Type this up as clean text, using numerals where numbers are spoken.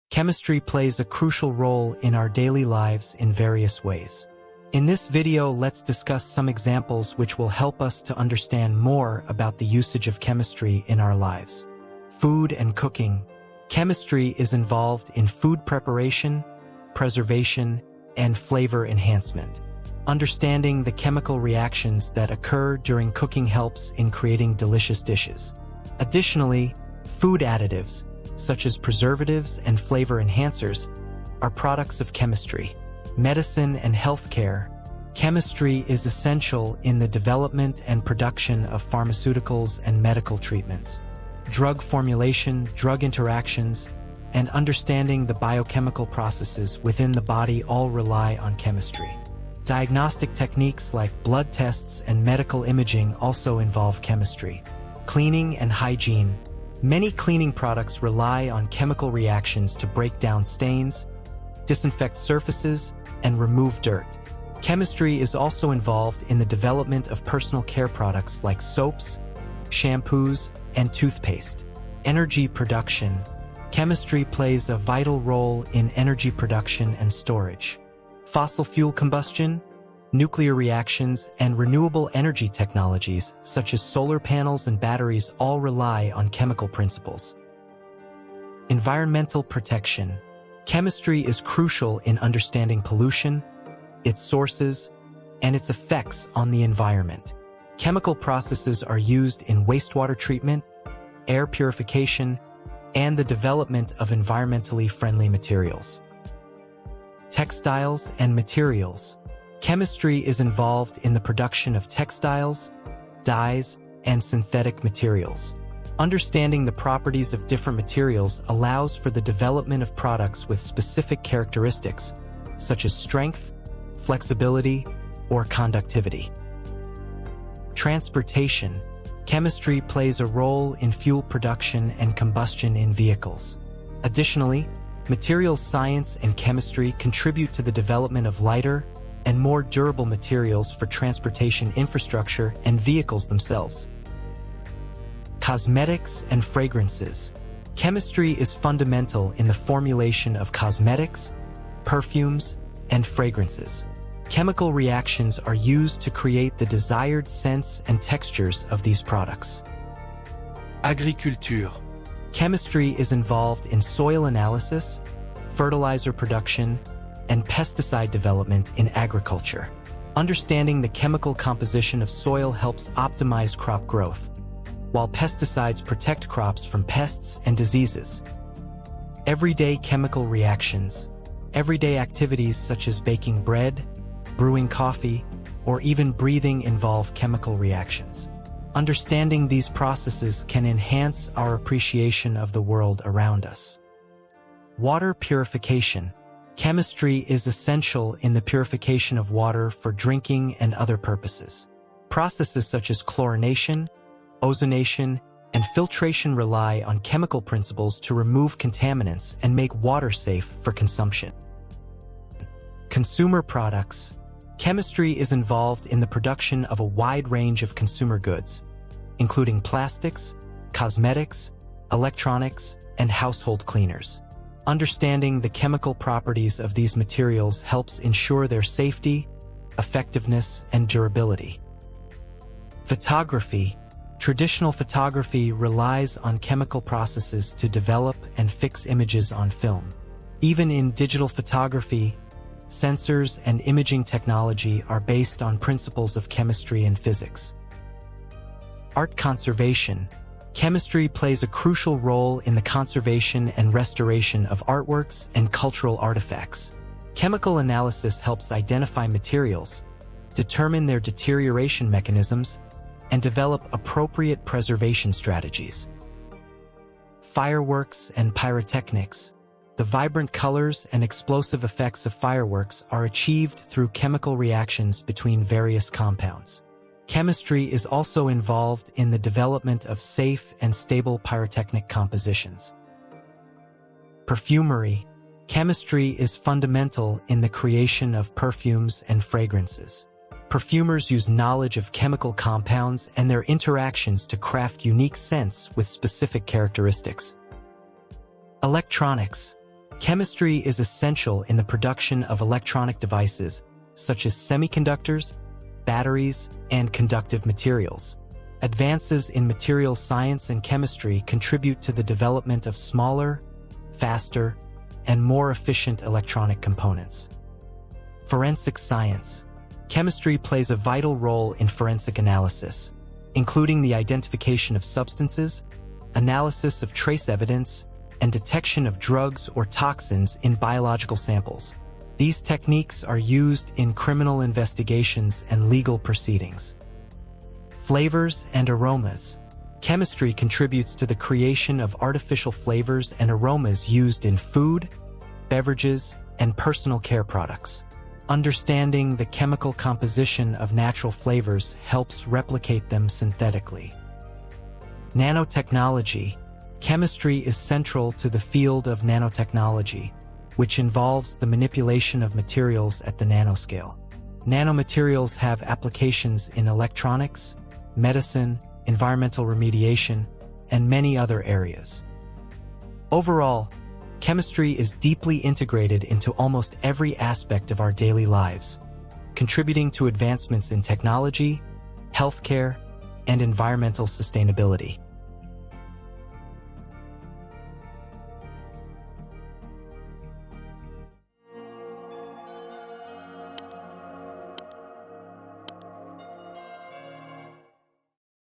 chemistry plays a crucial role in our daily lives in various ways. In this video, let's discuss some examples which will help us to understand more about the usage of chemistry in our lives. Food and cooking. Chemistry is involved in food preparation, preservation, and flavor enhancement. Understanding the chemical reactions that occur during cooking helps in creating delicious dishes. Additionally, food additives, such as preservatives and flavor enhancers, are products of chemistry. Medicine and healthcare. Chemistry is essential in the development and production of pharmaceuticals and medical treatments. Drug formulation, drug interactions, and understanding the biochemical processes within the body all rely on chemistry. Diagnostic techniques like blood tests and medical imaging also involve chemistry. Cleaning and hygiene. Many cleaning products rely on chemical reactions to break down stains, disinfect surfaces, and remove dirt. Chemistry is also involved in the development of personal care products like soaps, shampoos, and toothpaste. Energy production. Chemistry plays a vital role in energy production and storage. Fossil fuel combustion, nuclear reactions, and renewable energy technologies such as solar panels and batteries all rely on chemical principles. Environmental protection. Chemistry is crucial in understanding pollution, its sources, and its effects on the environment. Chemical processes are used in wastewater treatment, air purification, and the development of environmentally friendly materials. Textiles and materials. Chemistry is involved in the production of textiles, dyes, and synthetic materials. Understanding the properties of different materials allows for the development of products with specific characteristics, such as strength, flexibility, or conductivity. Transportation. Chemistry plays a role in fuel production and combustion in vehicles. Additionally, materials science and chemistry contribute to the development of lighter and more durable materials for transportation infrastructure and vehicles themselves. Cosmetics and fragrances. Chemistry is fundamental in the formulation of cosmetics, perfumes, and fragrances. Chemical reactions are used to create the desired scents and textures of these products. Agriculture. Chemistry is involved in soil analysis, fertilizer production, and pesticide development in agriculture. Understanding the chemical composition of soil helps optimize crop growth, while pesticides protect crops from pests and diseases. Everyday chemical reactions. Everyday activities such as baking bread, brewing coffee, or even breathing involve chemical reactions. Understanding these processes can enhance our appreciation of the world around us. Water purification. Chemistry is essential in the purification of water for drinking and other purposes. Processes such as chlorination, ozonation, and filtration rely on chemical principles to remove contaminants and make water safe for consumption. Consumer products. Chemistry is involved in the production of a wide range of consumer goods, including plastics, cosmetics, electronics, and household cleaners. Understanding the chemical properties of these materials helps ensure their safety, effectiveness, and durability. Photography. Traditional photography relies on chemical processes to develop and fix images on film. Even in digital photography, sensors and imaging technology are based on principles of chemistry and physics. Art conservation. Chemistry plays a crucial role in the conservation and restoration of artworks and cultural artifacts. Chemical analysis helps identify materials, determine their deterioration mechanisms, and develop appropriate preservation strategies. Fireworks and pyrotechnics. The vibrant colors and explosive effects of fireworks are achieved through chemical reactions between various compounds. Chemistry is also involved in the development of safe and stable pyrotechnic compositions. Perfumery. Chemistry is fundamental in the creation of perfumes and fragrances. Perfumers use knowledge of chemical compounds and their interactions to craft unique scents with specific characteristics. Electronics. Chemistry is essential in the production of electronic devices such as semiconductors, batteries, and conductive materials. Advances in materials science and chemistry contribute to the development of smaller, faster, and more efficient electronic components. Forensic science. Chemistry plays a vital role in forensic analysis, including the identification of substances, analysis of trace evidence, and detection of drugs or toxins in biological samples. These techniques are used in criminal investigations and legal proceedings. Flavors and aromas. Chemistry contributes to the creation of artificial flavors and aromas used in food, beverages, and personal care products. Understanding the chemical composition of natural flavors helps replicate them synthetically. Nanotechnology. Chemistry is central to the field of nanotechnology, which involves the manipulation of materials at the nanoscale. Nanomaterials have applications in electronics, medicine, environmental remediation, and many other areas. Overall, chemistry is deeply integrated into almost every aspect of our daily lives, contributing to advancements in technology, healthcare, and environmental sustainability.